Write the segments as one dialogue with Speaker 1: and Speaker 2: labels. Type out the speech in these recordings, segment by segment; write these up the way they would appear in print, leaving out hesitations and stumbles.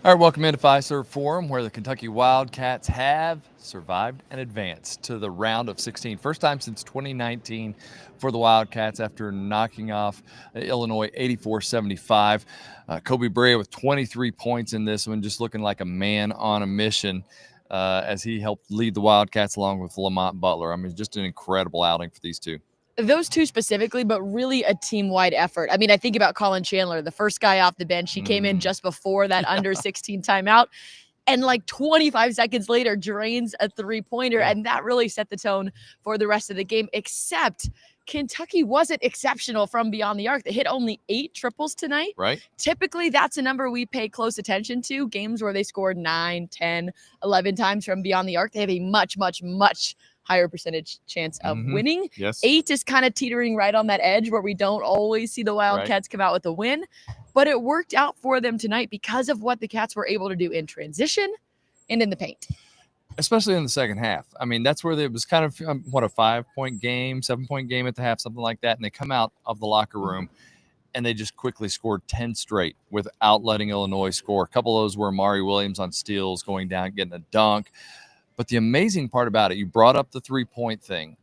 Speaker 1: All right, welcome into Fiserv Forum, where the Kentucky Wildcats have survived and advanced to the round of 16. First time since 2019 for the Wildcats after knocking off Illinois 84-75. Kobe Brea with 23 points in this one, just looking like a man on a mission as he helped lead the Wildcats along with Lamont Butler. I mean, just an incredible outing for these two.
Speaker 2: Those two specifically, but really a team-wide effort. I mean, I think about Colin Chandler, the first guy off the bench. He came in just before that under 16 timeout. And like 25 seconds later, drains a three-pointer.
Speaker 1: Yeah.
Speaker 2: And that really set the tone for the rest of the game, except Kentucky wasn't exceptional from beyond the arc. They hit only 8 triples tonight.
Speaker 1: Right.
Speaker 2: Typically, that's a number we pay close attention to. Games where they scored 9, 10, 11 times from beyond the arc, they have a much, much, much higher percentage chance of winning.
Speaker 1: Yes.
Speaker 2: 8 is kind of teetering right on that edge where we don't always see the Wildcats come out with a win. But it worked out for them tonight because of what the Cats were able to do in transition and in the paint.
Speaker 1: Especially in the second half. I mean, that's where it was kind of, a 5-point game, 7-point game at the half, something like that. And they come out of the locker room and they just quickly scored 10 straight without letting Illinois score. A couple of those were Amari Williams on steals, going down, getting a dunk. But the amazing part about it, you brought up the 3-point thing.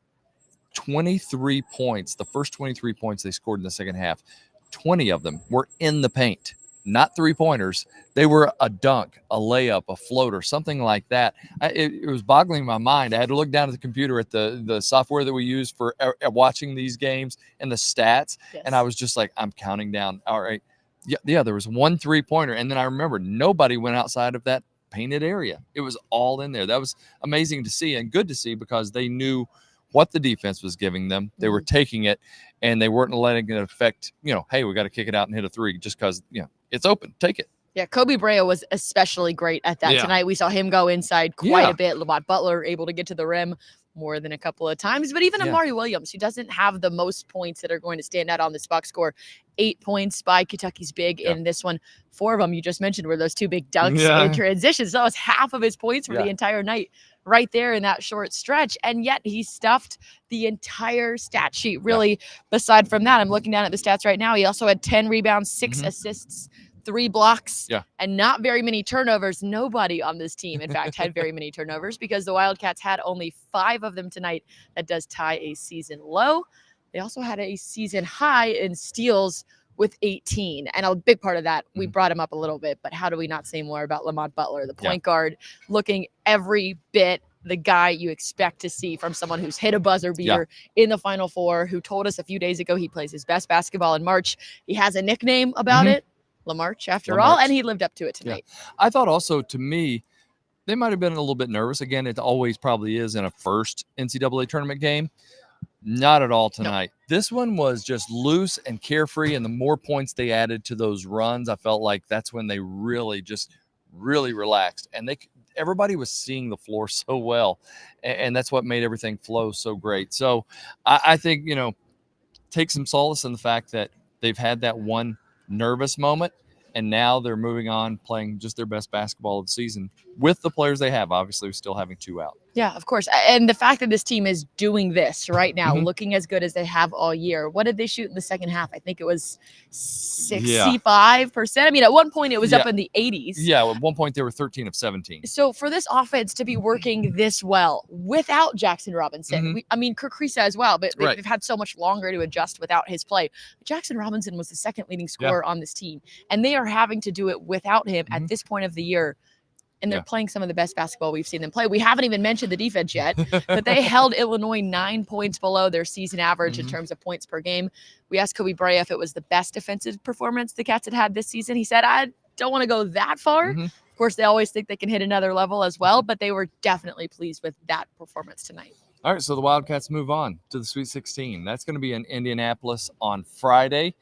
Speaker 1: 23 points, the first 23 points they scored in the second half, 20 of them were in the paint, not 3-pointers. They were a dunk, a layup, a floater, something like that. It was boggling my mind. I had to look down at the computer at the software that we use for watching these games and the stats, and I was just like, I'm counting down. All right. Yeah, there was one 3-pointer, and then I remember nobody went outside of that painted area. It was all in there. That was amazing to see and good to see because they knew what the defense was giving them. They were taking it and they weren't letting it affect, hey, we got to kick it out and hit a 3 just because, it's open. Take it.
Speaker 2: Yeah, Kobe Brea was especially great at that tonight. We saw him go inside quite a bit. Lamont Butler able to get to the rim more than a couple of times. But even Amari Williams, who doesn't have the most points that are going to stand out on this box score, 8 points by Kentucky's big in this one. 4 of them you just mentioned were those 2 big dunks in transition. So that was half of his points for the entire night right there in that short stretch. And yet he stuffed the entire stat sheet, really. Aside from that, I'm looking down at the stats right now. He also had 10 rebounds, 6 assists, 3 blocks, and not very many turnovers. Nobody on this team, in fact, had very many turnovers because the Wildcats had only 5 of them tonight. That does tie a season low. They also had a season high in steals with 18. And a big part of that, we brought him up a little bit, but how do we not say more about Lamont Butler, the point guard, looking every bit the guy you expect to see from someone who's hit a buzzer beater in the Final Four, who told us a few days ago he plays his best basketball in March. He has a nickname about it. LaMarch, after all, and he lived up to it tonight.
Speaker 1: I thought also, to me, they might have been a little bit nervous. Again, it always probably is in a first NCAA tournament game. Not at all tonight. No. This one was just loose and carefree, and the more points they added to those runs, I felt like that's when they really relaxed. And everybody was seeing the floor so well, and that's what made everything flow so great. So I think, take some solace in the fact that they've had that one nervous moment, and now they're moving on, playing just their best basketball of the season with the players they have. Obviously, we're still having 2 out.
Speaker 2: Yeah, of course. And the fact that this team is doing this right now, looking as good as they have all year. What did they shoot in the second half? I think it was 65%. I mean, at one point it was up in the 80s.
Speaker 1: Yeah, at one point they were 13 of 17.
Speaker 2: So for this offense to be working this well without Jackson Robinson, Kirk Kriisa as well, but they've had so much longer to adjust without his play. Jackson Robinson was the second leading scorer on this team, and they are having to do it without him at this point of the year. And they're playing some of the best basketball we've seen them play. We haven't even mentioned the defense yet, but they held Illinois 9 points below their season average in terms of points per game. We asked Kobe Brea if it was the best defensive performance the Cats had this season. He said, I don't want to go that far. Of course, they always think they can hit another level as well, but they were definitely pleased with that performance tonight.
Speaker 1: All right, so the Wildcats move on to the Sweet 16. That's going to be in Indianapolis on Friday.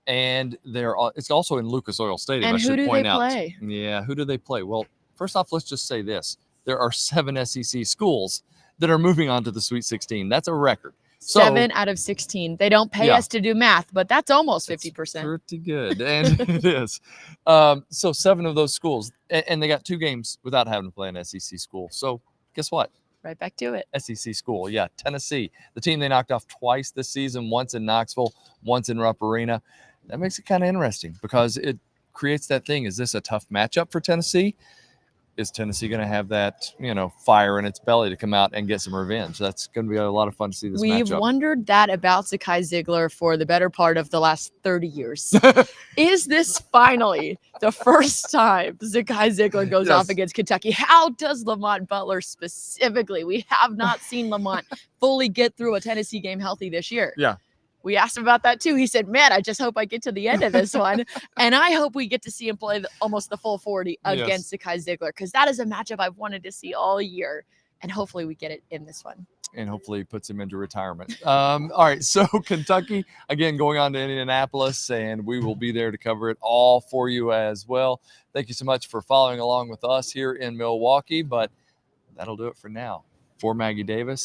Speaker 1: And it's also in Lucas Oil Stadium,
Speaker 2: and
Speaker 1: I should point out.
Speaker 2: Play?
Speaker 1: Yeah, who do they play? Well, first off, let's just say this. There are 7 SEC schools that are moving on to the Sweet 16. That's a record.
Speaker 2: 7 out of 16. They don't pay us to do math, but that's almost 50%.
Speaker 1: Pretty good, and it is. So 7 of those schools, and they got 2 games without having to play an SEC school. So guess what?
Speaker 2: Right back to it.
Speaker 1: SEC school, Tennessee. The team they knocked off twice this season, once in Knoxville, once in Rupp Arena. That makes it kind of interesting because creates that thing. Is this a tough matchup for Tennessee? Is Tennessee going to have that, fire in its belly to come out and get some revenge? That's going to be a lot of fun to see this
Speaker 2: We've
Speaker 1: matchup.
Speaker 2: wondered that about Zakai Ziegler for the better part of the last 30 years. Is this finally the first time Zakai Ziegler goes off against Kentucky? How does Lamont Butler specifically? We have not seen Lamont fully get through a Tennessee game healthy this year.
Speaker 1: Yeah.
Speaker 2: We asked him about that too. He said, man, I just hope I get to the end of this one. And I hope we get to see him play almost the full 40 against Zakai Ziegler, because that is a matchup I've wanted to see all year. And hopefully we get it in this one.
Speaker 1: And hopefully puts him into retirement. All right, so Kentucky, again, going on to Indianapolis, and we will be there to cover it all for you as well. Thank you so much for following along with us here in Milwaukee, but that'll do it for now. For Maggie Davis,